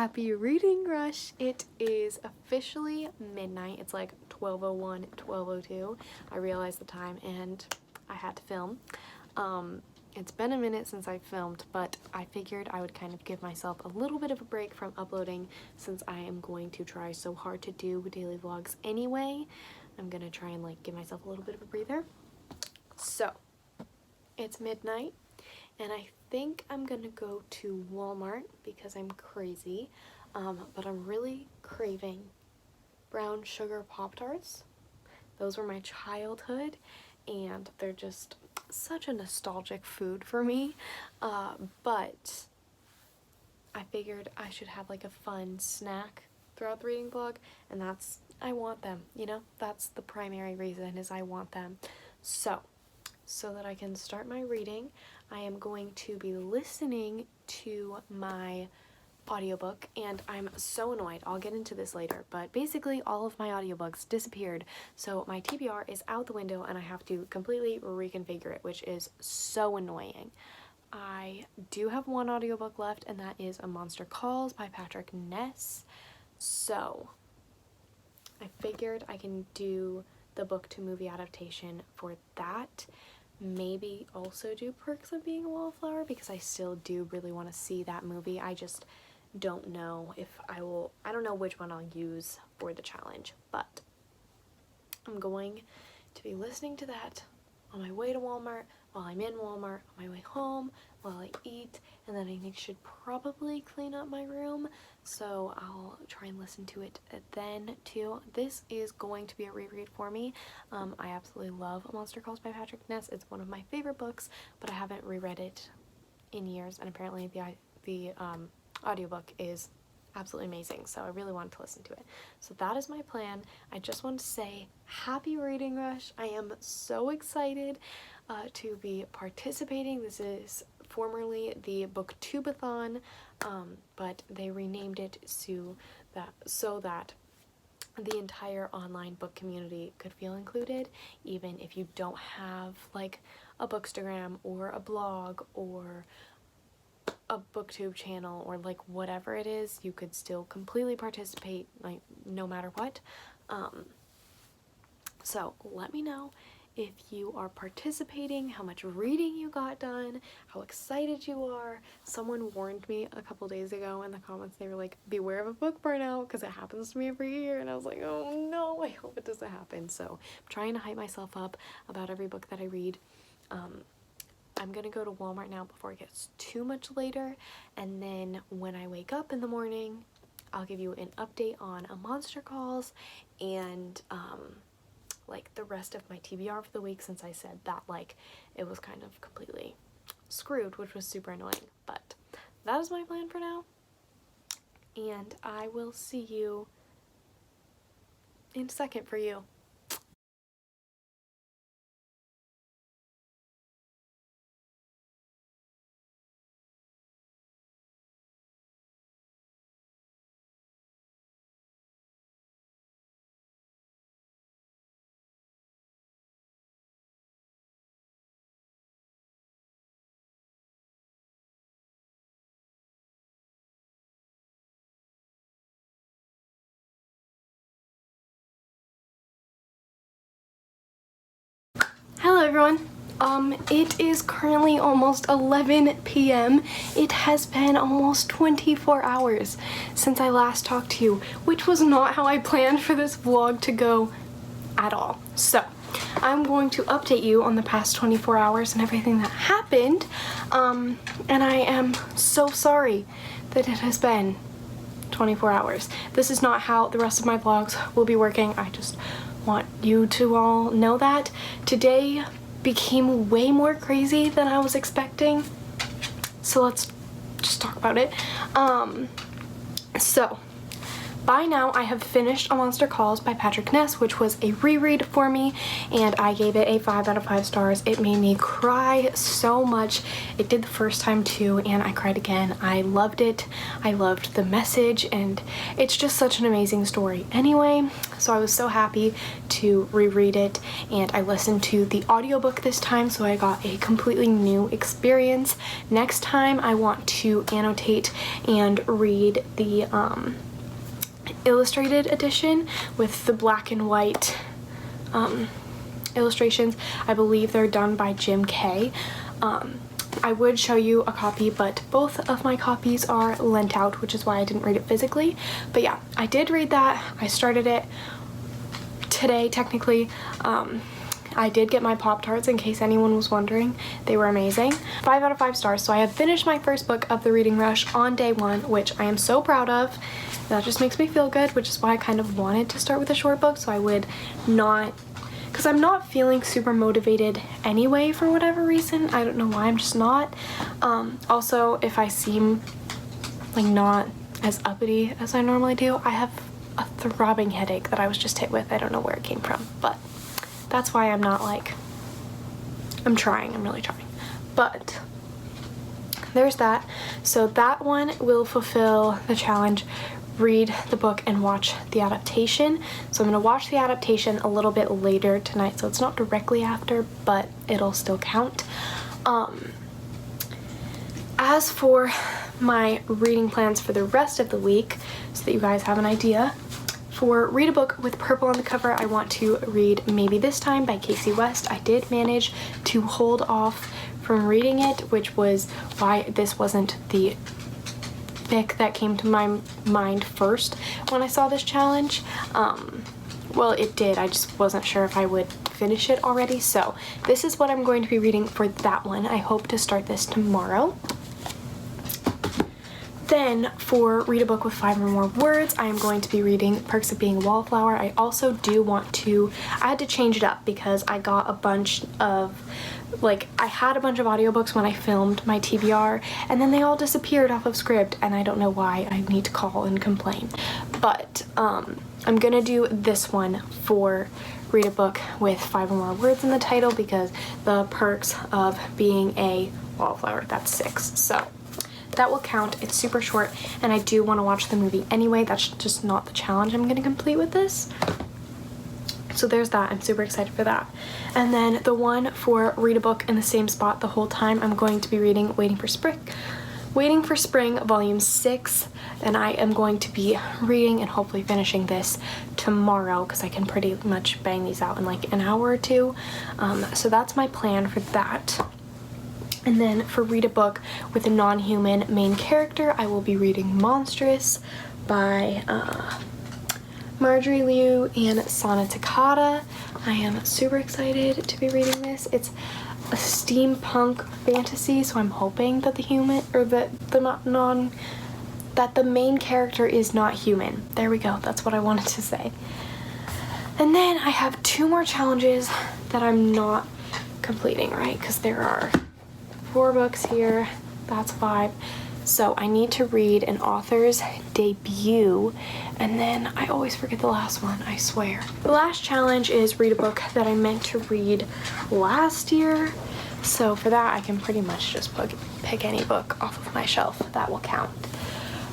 Happy reading rush. It is officially midnight. It's like 12:01, 12:02. I realized the time and I had to film. It's been a minute since I filmed, but I figured I would kind of give myself a little bit of a break from uploading since I am going to try so hard to do daily vlogs anyway. I'm gonna try and like give myself a little bit of a breather. So it's midnight and I think I'm gonna go to Walmart because I'm crazy, but I'm really craving brown sugar Pop-Tarts. Those were my childhood and they're just such a nostalgic food for me, but I figured I should have like a fun snack throughout the reading vlog, and I want them, you know, that's the primary reason, is I want them. So that I can start my reading, I am going to be listening to my audiobook, and I'm so annoyed. I'll get into this later, but basically all of my audiobooks disappeared, so my TBR is out the window and I have to completely reconfigure it, which is so annoying. I do have one audiobook left, and that is A Monster Calls by Patrick Ness. So I figured I can do the book to movie adaptation for that. Maybe also do Perks of Being a Wallflower because I still do really want to see that movie. I just don't know if I don't know which one I'll use for the challenge, but I'm going to be listening to that on my way to Walmart, while I'm in Walmart, on my way home, while I eat, and then I should probably clean up my room, so I'll try and listen to it then too. This is going to be a reread for me. I absolutely love A Monster Calls by Patrick Ness. It's one of my favorite books, but I haven't reread it in years, and apparently the audiobook is absolutely amazing, so I really wanted to listen to it. So that is my plan. I just want to say happy reading rush. I am so excited to be participating. This is formerly the Booktubeathon, but they renamed it so that the entire online book community could feel included, even if you don't have like a Bookstagram or a blog or a booktube channel or like whatever it is. You could still completely participate, like no matter what. So let me know if you are participating, how much reading you got done, how excited you are. Someone warned me a couple days ago in the comments. They were like, beware of a book burnout because it happens to me every year, and I was like, oh no, I hope it doesn't happen. So I'm trying to hype myself up about every book that I read. I'm gonna go to Walmart now before it gets too much later, and then when I wake up in the morning, I'll give you an update on A Monster Calls and like the rest of my TBR for the week, since I said that like it was kind of completely screwed, which was super annoying. But that is my plan for now, and I will see you in a second for you. Hello everyone. It is currently almost 11 p.m. It has been almost 24 hours since I last talked to you, which was not how I planned for this vlog to go at all. So I'm going to update you on the past 24 hours and everything that happened, and I am so sorry that it has been 24 hours. This is not how the rest of my vlogs will be working. I just want you to all know that. Today became way more crazy than I was expecting, so let's just talk about it. So by now I have finished A Monster Calls by Patrick Ness, which was a reread for me, and I gave it a 5 out of 5 stars. It made me cry so much. It did the first time too, and I cried again. I loved it. I loved the message, and it's just such an amazing story anyway. So I was so happy to reread it, and I listened to the audiobook this time, so I got a completely new experience. Next time I want to annotate and read the illustrated edition with the black and white illustrations. I believe they're done by Jim Kay. I would show you a copy, but both of my copies are lent out, which is why I didn't read it physically. But yeah, I did read that. I started it today, technically. I did get my Pop-Tarts, in case anyone was wondering. They were amazing. 5 out of 5 stars. So I have finished my first book of the reading rush on day 1, which I am so proud of. That just makes me feel good, which is why I kind of wanted to start with a short book, so I would not, because I'm not feeling super motivated anyway for whatever reason. I don't know why, I'm just not. Also, if I seem like not as uppity as I normally do, I have a throbbing headache that I was just hit with. I don't know where it came from, but that's why I'm not like, I'm really trying. But there's that. So that one will fulfill the challenge, read the book and watch the adaptation. So I'm going to watch the adaptation a little bit later tonight, so it's not directly after, but it'll still count. As for my reading plans for the rest of the week, so that you guys have an idea, for Read a Book with Purple on the Cover, I want to read Maybe This Time by Casey West. I did manage to hold off from reading it, which was why this wasn't the pick that came to my mind first when I saw this challenge. Well, it did. I just wasn't sure if I would finish it already. So this is what I'm going to be reading for that one. I hope to start this tomorrow. Then for Read a Book with 5 or More Words, I am going to be reading Perks of Being a Wallflower. I also do want to, I had to change it up because I got a bunch of, like, I had a bunch of audiobooks when I filmed my TBR, and then they all disappeared off of Scribd, and I don't know why. I need to call and complain. But I'm gonna do this one for Read a Book with 5 or More Words in the title, because the Perks of Being a Wallflower, that's 6. So that will count. It's super short, and I do want to watch the movie anyway. That's just not the challenge I'm gonna complete with this. So there's that. I'm super excited for that. And then the one for Read a Book in the Same Spot the Whole Time, I'm going to be reading Waiting for Spring Volume 6, and I am going to be reading and hopefully finishing this tomorrow, because I can pretty much bang these out in like an hour or two. So that's my plan for that. And then for Read a Book with a non-human main character, I will be reading Monstrous by Marjorie Liu and Sana Takada. I am super excited to be reading this. It's a steampunk fantasy, so I'm hoping that that the main character is not human. There we go. That's what I wanted to say. And then I have 2 more challenges that I'm not completing, right? Because there are 4 books here. That's 5. So I need to read an author's debut, and then I always forget the last one, I swear. The last challenge is Read a Book that I meant to read last year. So for that, I can pretty much just pick any book off of my shelf. That will count.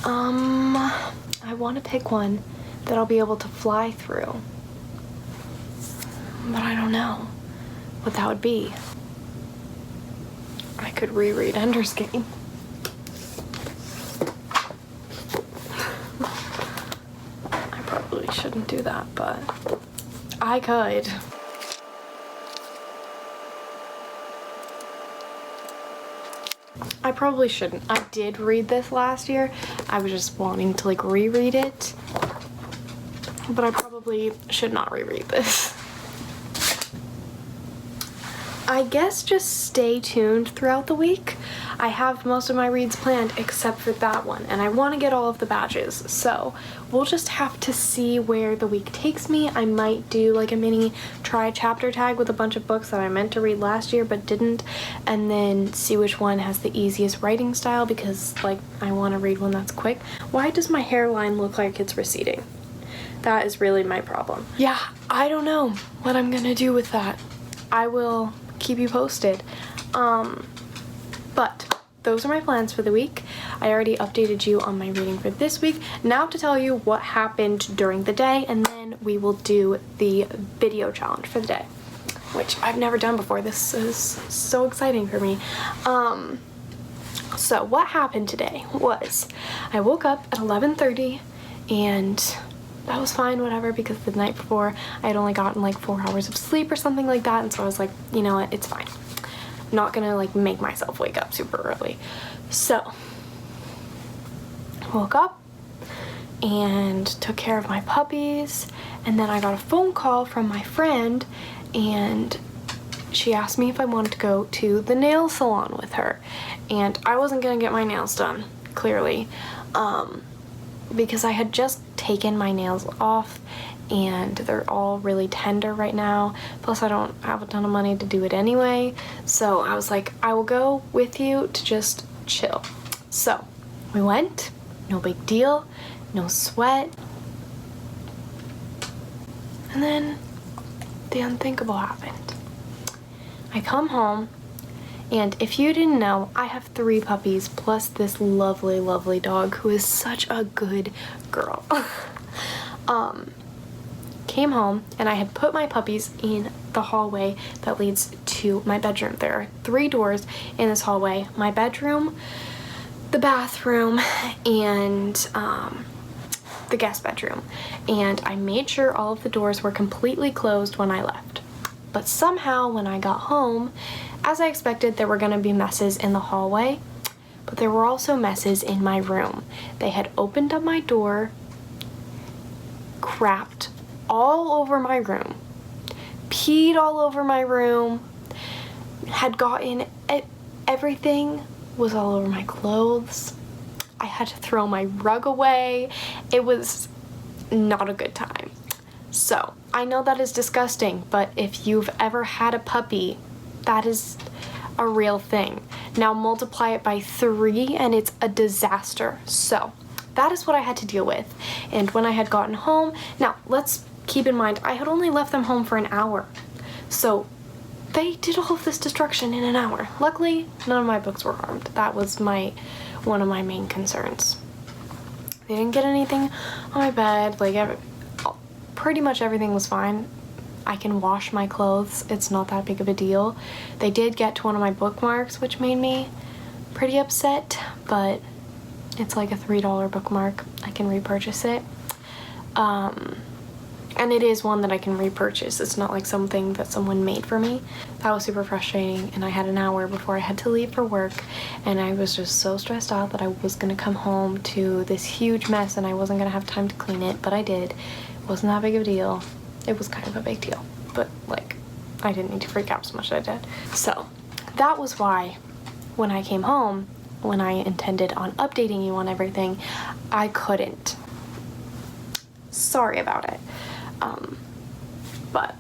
I want to pick one that I'll be able to fly through, but I don't know what that would be. I could reread Ender's Game. I probably shouldn't do that, but I could. I probably shouldn't. I did read this last year. I was just wanting to like reread it, but I probably should not reread this. I guess just stay tuned throughout the week. I have most of my reads planned except for that one, and I want to get all of the badges, so we'll just have to see where the week takes me. I might do like a mini try chapter tag with a bunch of books that I meant to read last year but didn't, and then see which one has the easiest writing style, because like I want to read one that's quick. Why does my hairline look like it's receding? That is really my problem. Yeah, I don't know what I'm gonna do with that. I will keep you posted. But those are my plans for the week. I already updated you on my reading for this week. Now to tell you what happened during the day, and then we will do the video challenge for the day, which I've never done before. This is so exciting for me. So what happened today was I woke up at 11:30 and that was fine, whatever, because the night before I had only gotten like 4 hours of sleep or something like that, and so I was like, you know what, it's fine. I'm not gonna like make myself wake up super early. So woke up and took care of my puppies, and then I got a phone call from my friend, and she asked me if I wanted to go to the nail salon with her, and I wasn't gonna get my nails done, clearly, because I had just taken my nails off and they're all really tender right now, plus I don't have a ton of money to do it anyway, so I was like, I will go with you to just chill. So we went, no big deal, no sweat, and then the unthinkable happened. I come home, and if you didn't know, I have 3 puppies plus this lovely, lovely dog who is such a good girl. Came home, and I had put my puppies in the hallway that leads to my bedroom. There are 3 doors in this hallway: my bedroom, the bathroom, and the guest bedroom. And I made sure all of the doors were completely closed when I left. But somehow when I got home, as I expected, there were gonna be messes in the hallway, but there were also messes in my room. They had opened up my door, crapped all over my room, peed all over my room, had gotten everything was all over my clothes. I had to throw my rug away. It was not a good time. So I know that is disgusting, but if you've ever had a puppy, that is a real thing. Now multiply it by 3 and it's a disaster. So that is what I had to deal with. And when I had gotten home, now let's keep in mind, I had only left them home for an hour. So they did all of this destruction in an hour. Luckily, none of my books were harmed. That was one of my main concerns. They didn't get anything on my bed. Like pretty much everything was fine. I can wash my clothes. It's not that big of a deal. They did get to one of my bookmarks, which made me pretty upset, but it's like a $3 bookmark. I can repurchase it. And it is one that I can repurchase. It's not like something that someone made for me. That was super frustrating, and I had an hour before I had to leave for work, and I was just so stressed out that I was gonna come home to this huge mess and I wasn't gonna have time to clean it, but I did. It wasn't that big of a deal. It was kind of a big deal, but like, I didn't need to freak out so much as I did. So that was why when I came home, when I intended on updating you on everything, I couldn't. Sorry about it. But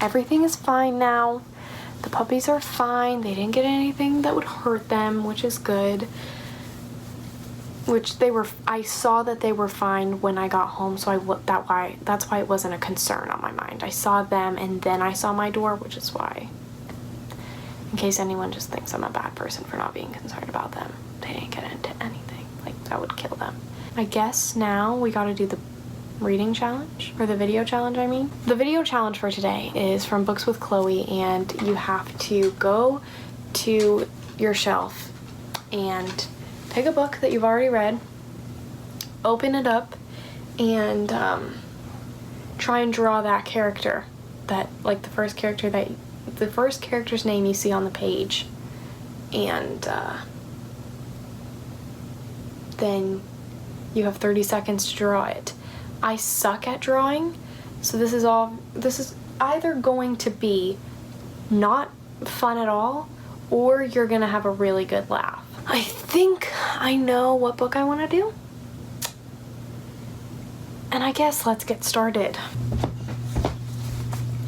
everything is fine now. The puppies are fine. They didn't get anything that would hurt them, which is good. I saw that they were fine when I got home, so that's why it wasn't a concern on my mind. I saw them and then I saw my door, which is why, in case anyone just thinks I'm a bad person for not being concerned about them, they didn't get into anything. Like, that would kill them. I guess now we gotta do the reading challenge, or the video challenge, I mean. The video challenge for today is from Books with Chloe, and you have to go to your shelf and pick a book that you've already read, open it up, and try and draw that character, that, like, the first character's name you see on the page, and then you have 30 seconds to draw it. I suck at drawing, so this is either going to be not fun at all, or you're gonna have a really good laugh. I think I know what book I want to do. And I guess let's get started.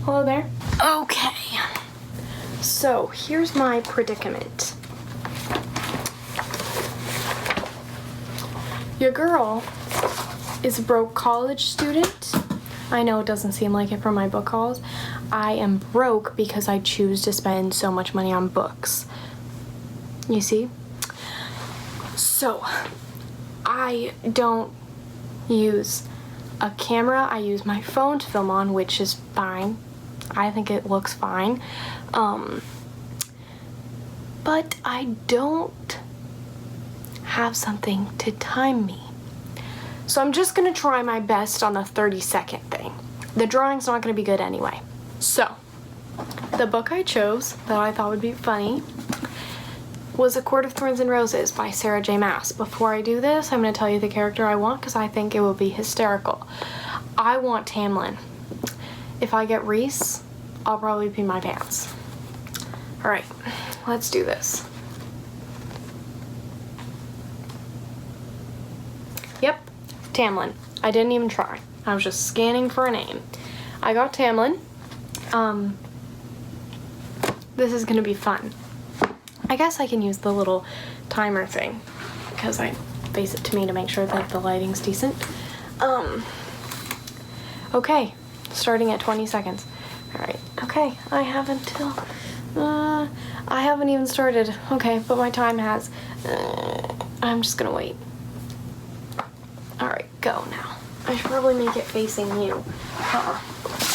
Hello there. Okay. So here's my predicament. Your girl is a broke college student. I know it doesn't seem like it from my book hauls. I am broke because I choose to spend so much money on books. You see? So, I don't use a camera. I use my phone to film on, which is fine. I think it looks fine. But I don't have something to time me. So I'm just gonna try my best on the 30-second thing. The drawing's not gonna be good anyway. So, the book I chose that I thought would be funny was A Court of Thorns and Roses by Sarah J. Maas. Before I do this, I'm gonna tell you the character I want because I think it will be hysterical. I want Tamlin. If I get Reese, I'll probably pee my pants. All right, let's do this. Yep, Tamlin. I didn't even try. I was just scanning for a name. I got Tamlin. This is gonna be fun. I guess I can use the little timer thing because I face it to me to make sure that the lighting's decent. Okay, starting at 20 seconds. All right, okay, I have until, I haven't even started. Okay, but my time has. I'm just gonna wait. All right, go now. I should probably make it facing you.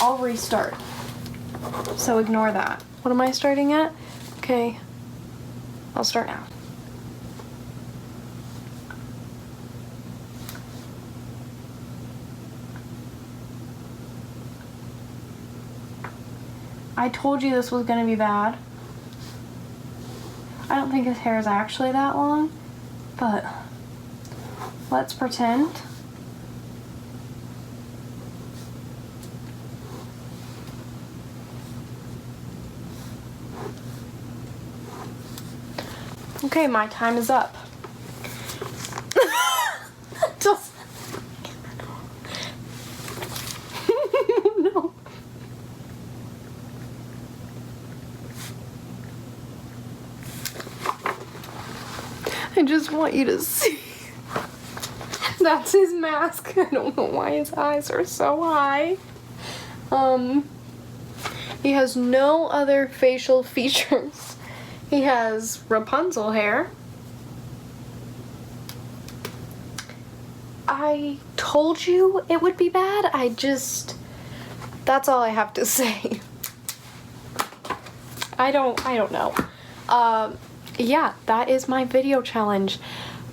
I'll restart. So ignore that. What am I starting at? Okay, I'll start now. I told you this was gonna be bad. I don't think his hair is actually that long, but let's pretend. Okay, my time is up. Just no. I just want you to see. That's his mask. I don't know why his eyes are so high. He has no other facial features. He has Rapunzel hair. I told you it would be bad. That's all I have to say. I don't know. Yeah, that is my video challenge.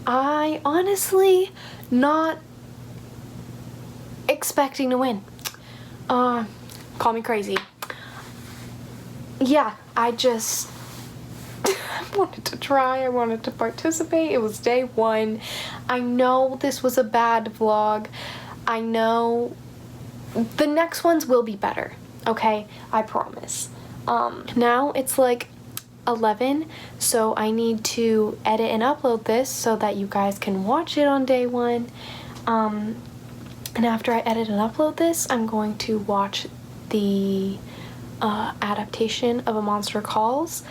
I honestly not expecting to win. Call me crazy. Yeah, I just wanted to try. I wanted to participate. It was day one. I know this was a bad vlog. I know the next ones will be better. Okay, I promise. Now it's like 11, so I need to edit and upload this so that you guys can watch it on day one. And after I edit and upload this, I'm going to watch the adaptation of A Monster Calls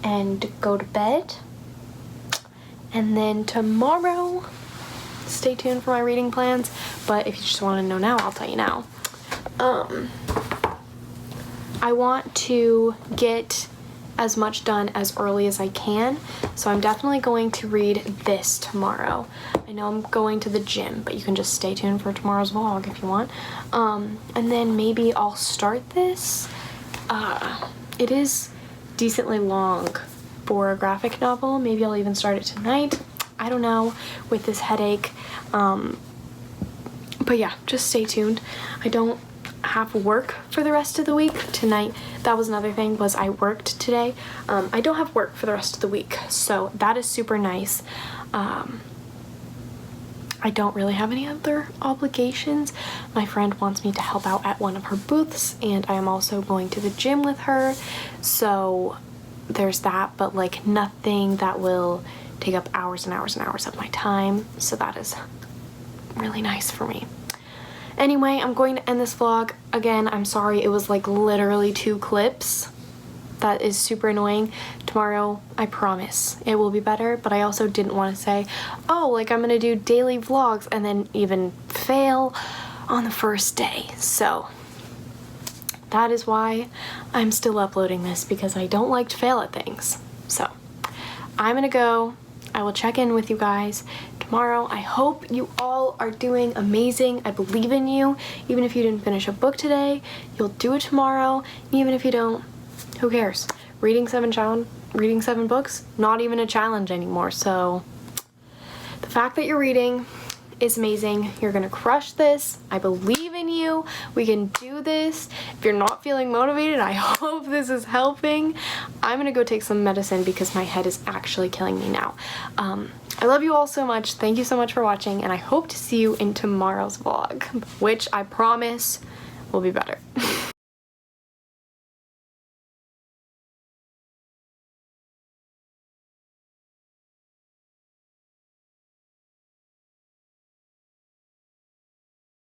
and go to bed. And then tomorrow, stay tuned for my reading plans, but if you just want to know now, I'll tell you now. I want to get as much done as early as I can, so I'm definitely going to read this tomorrow. I know I'm going to the gym, but you can just stay tuned for tomorrow's vlog if you want. And then maybe I'll start this. It is decently long for a graphic novel. Maybe I'll even start it tonight. I don't know, with this headache. But yeah, just stay tuned. I don't have work for the rest of the week tonight. That was another thing, was I worked today. I don't have work for the rest of the week, so that is super nice. I don't really have any other obligations. My friend wants me to help out at one of her booths, and I am also going to the gym with her, so there's that, but like nothing that will take up hours and hours and hours of my time, so that is really nice for me. Anyway, I'm going to end this vlog. Again, I'm sorry it was like literally 2 clips. That is super annoying. Tomorrow, I promise, it will be better, but I also didn't want to say, oh, like I'm gonna do daily vlogs and then even fail on the first day. So that is why I'm still uploading this, because I don't like to fail at things. So I'm gonna go. I will check in with you guys tomorrow. I hope you all are doing amazing. I believe in you. Even if you didn't finish a book today, you'll do it tomorrow. Even if you don't, who cares? Reading 7 books, not even a challenge anymore. So the fact that you're reading is amazing. You're gonna crush this. I believe in you. We can do this. If you're not feeling motivated, I hope this is helping. I'm gonna go take some medicine because my head is actually killing me now. I love you all so much. Thank you so much for watching, and I hope to see you in tomorrow's vlog, which I promise will be better.